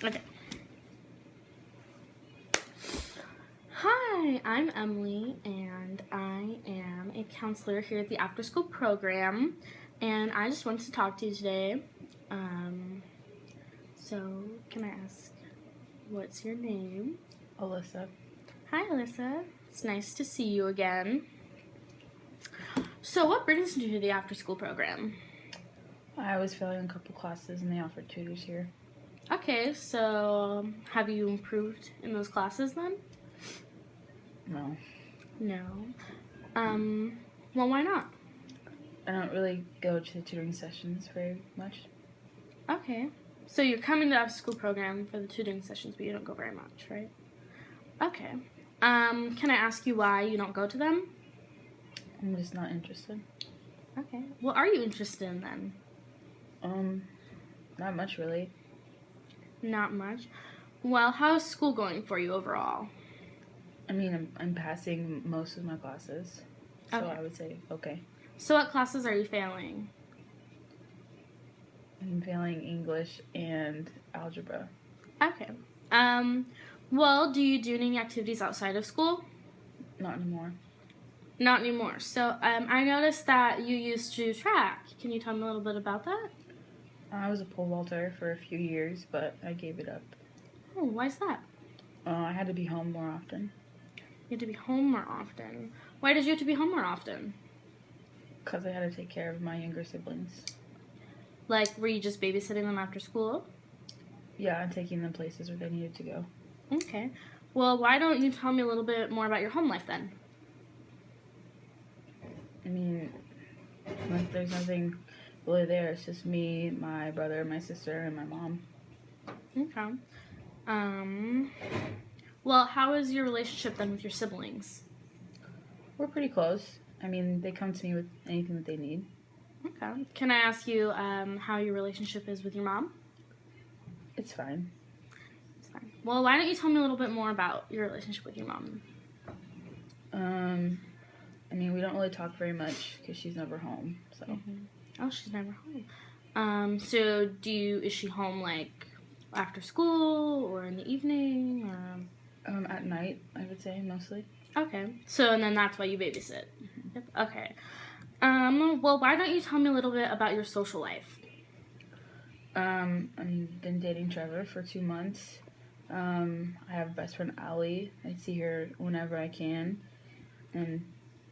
Okay. Hi, I'm Emily, and I am a counselor here at the After School Program, and I just wanted to talk to you today. So, can I ask, what's your name? Alyssa. Hi, Alyssa. It's nice to see you again. So, what brings you to the After School Program? I was failing a couple classes and they offered tutors here. Okay, so have you improved in those classes then? No. No. Well, why not? I don't really go to the tutoring sessions very much. Okay. So you're coming to the after school program for the tutoring sessions, but you don't go very much, right? Okay. Can I ask you why you don't go to them? I'm just not interested. Okay. What are you interested in then? Not much really. Not much. Well, how's school going for you overall? I mean, I'm passing most of my classes, so Okay. I would say okay. So what classes are you failing? I'm failing English and algebra. Okay. Well, do you do any activities outside of school? Not anymore. Not anymore. So, I noticed that you used to track. Can you tell me a little bit about that? I was a pole vaulter for a few years, but I gave it up. Oh, why's that? I had to be home more often. You had to be home more often. Why did you have to be home more often? Because I had to take care of my younger siblings. Like, were you just babysitting them after school? Yeah, and taking them places where they needed to go. Okay. Well, why don't you tell me a little bit more about your home life then? I mean, like, there's nothing really there. It's just me, my brother, my sister, and my mom. Okay. Well, how is your relationship then with your siblings? We're pretty close. I mean, they come to me with anything that they need. Okay. Can I ask you how your relationship is with your mom? It's fine. It's fine. Well, why don't you tell me a little bit more about your relationship with your mom? I mean, we don't really talk very much because she's never home. So. Mm-hmm. Oh, she's never home. So is she home like after school or in the evening or? At night, I would say mostly. Okay. So and then that's why you babysit. Yep. Okay. Well, why don't you tell me a little bit about your social life? I've been dating Trevor for 2 months. I have a best friend, Allie. I see her whenever I can, and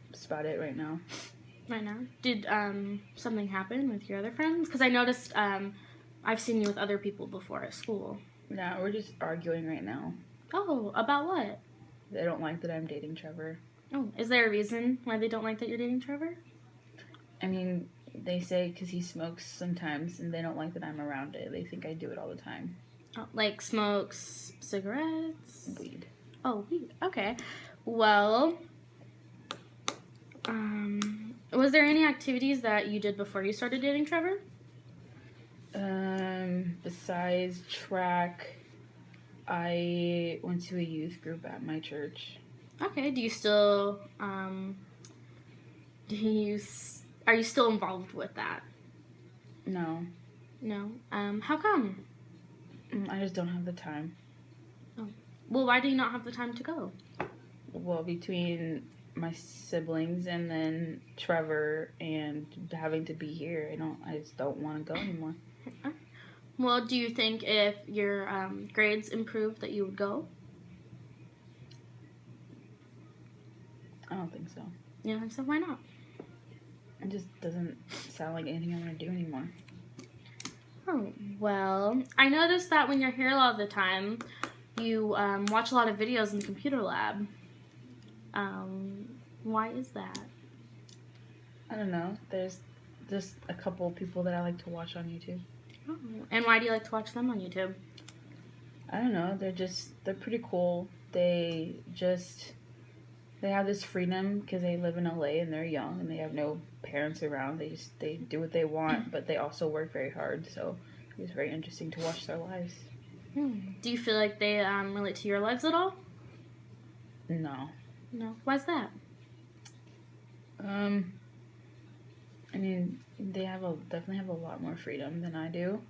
that's about it right now. Right now, did something happen with your other friends? Because I noticed I've seen you with other people before at school. No, we're just arguing right now. Oh, about what? They don't like that I'm dating Trevor. Oh, is there a reason why they don't like that you're dating Trevor? I mean, they say because he smokes sometimes, and they don't like that I'm around it. They think I do it all the time. Oh, like smokes cigarettes? Weed. Oh, weed. Okay. Well, was there any activities that you did before you started dating Trevor? Besides track, I went to a youth group at my church. Okay. Do you still are you still involved with that? No. No. How come? I just don't have the time. Oh. Well, why do you not have the time to go? Well, between my siblings and then Trevor and having to be here, I just don't want to go anymore. Well, do you think if your grades improved that you would go? I don't think so. You don't think so? Why not? It just doesn't sound like anything I'm going to do anymore. Oh, well, I noticed that when you're here a lot of the time, you watch a lot of videos in the computer lab. Why is that? I don't know. There's just a couple of people that I like to watch on YouTube. Oh, and why do you like to watch them on YouTube? I don't know. They're pretty cool. They have this freedom because they live in LA and they're young and they have no parents around. They do what they want, but they also work very hard. So it was very interesting to watch their lives. Do you feel like they relate to your lives at all? No. No. Why's that? I mean, they definitely have a lot more freedom than I do.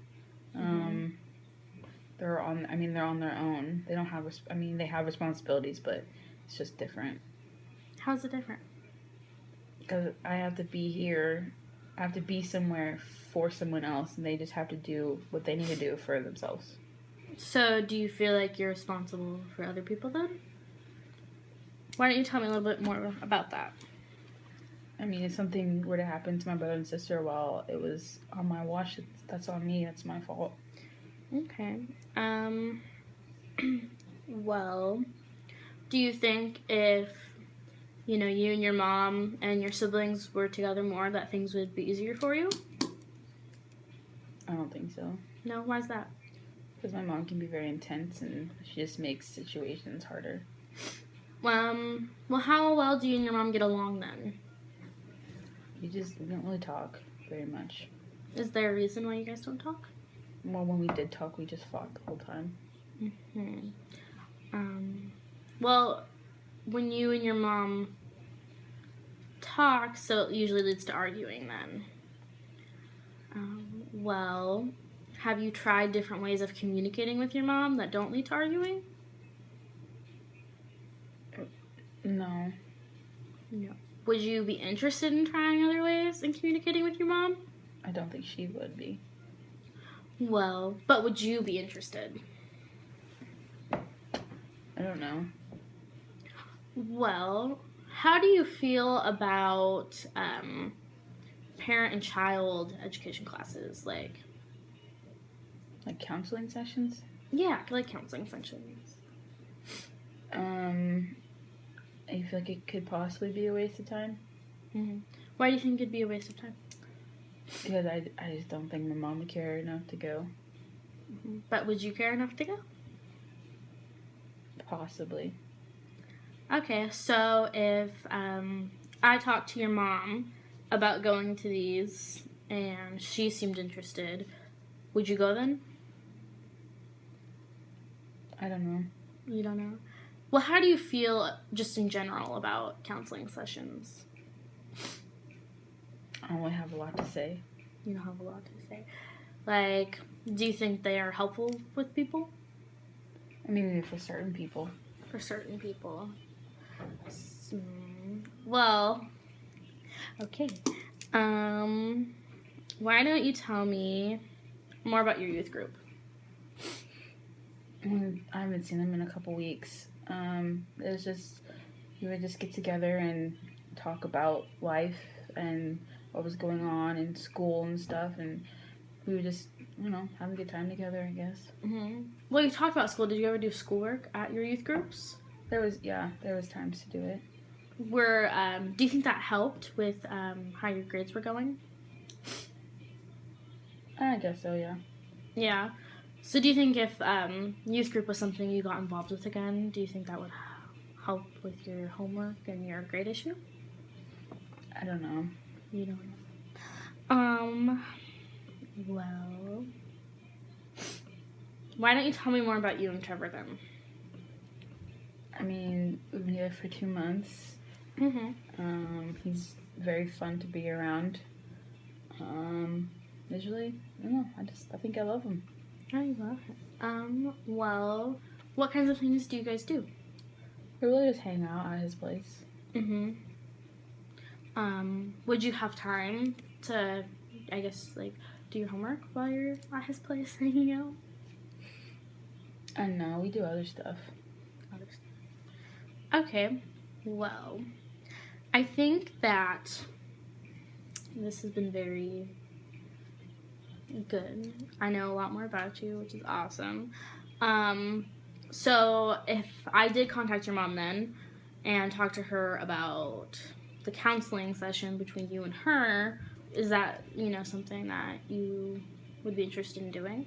They're on. I mean, they're on their own. They don't have. They have responsibilities, but it's just different. How's it different? Because I have to be here. I have to be somewhere for someone else, and they just have to do what they need to do for themselves. So, do you feel like you're responsible for other people then? Why don't you tell me a little bit more about that? I mean, if something were to happen to my brother and sister while it was on my watch, that's on me. That's my fault. Okay. Well, do you think if, you and your mom and your siblings were together more, that things would be easier for you? I don't think so. No? Why is that? Because my mom can be very intense, and she just makes situations harder. Well, how well do you and your mom get along then? We don't really talk very much. Is there a reason why you guys don't talk? Well, when we did talk, we just fought the whole time. Well, when you and your mom talk, so it usually leads to arguing then. Well, have you tried different ways of communicating with your mom that don't lead to arguing? No. No. Would you be interested in trying other ways in communicating with your mom? I don't think she would be. Well, but would you be interested? I don't know. Well, how do you feel about parent and child education classes? Like counseling sessions? Yeah, like counseling sessions. I feel like it could possibly be a waste of time. Mm-hmm. Why do you think it'd be a waste of time? Because I just don't think my mom would care enough to go. Mm-hmm. But would you care enough to go? Possibly. Okay, so if I talked to your mom about going to these and she seemed interested, would you go then? I don't know. You don't know? Well, how do you feel just in general about counseling sessions? I don't really have a lot to say. You don't have a lot to say. Like, do you think they are helpful with people? I mean, maybe for certain people. For certain people. Well, okay. Why don't you tell me more about your youth group? I haven't seen them in a couple weeks. It was just, we would just get together and talk about life and what was going on in school and stuff, and we would just, have a good time together, I guess. Mm-hmm. Well, you talked about school. Did you ever do schoolwork at your youth groups? There was times to do it. Do you think that helped with how your grades were going? I guess so, yeah. Yeah. So do you think if youth group was something you got involved with again, do you think that would help with your homework and your grade issue? I don't know. You don't know. Well, why don't you tell me more about you and Trevor then? I mean, we've been together for 2 months. Mm-hmm. He's very fun to be around. Visually, I don't know. I think I love him. I love him. Well, what kinds of things do you guys do? We really just hang out at his place. Mm-hmm. Would you have time to, I guess, do your homework while you're at his place hanging out? No, we do other stuff. Okay, well, I think that this has been very good. I know a lot more about you, which is awesome. So if I did contact your mom then and talk to her about the counseling session between you and her, is that, something that you would be interested in doing?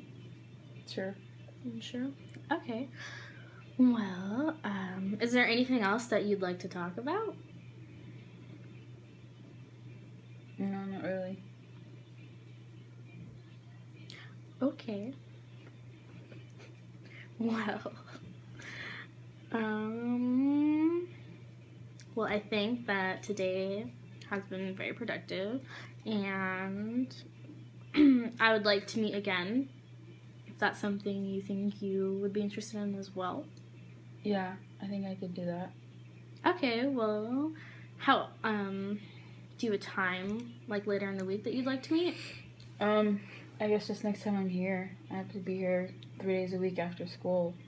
Sure. Sure. Okay. Well, is there anything else that you'd like to talk about? No, not really. Okay. Well, well, I think that today has been very productive, and I would like to meet again, if that something you think you would be interested in as well? Yeah, I think I could do that. Okay, well, how, do you have a time, like, later in the week that you'd like to meet? I guess just next time I'm here. I have to be here 3 days a week after school.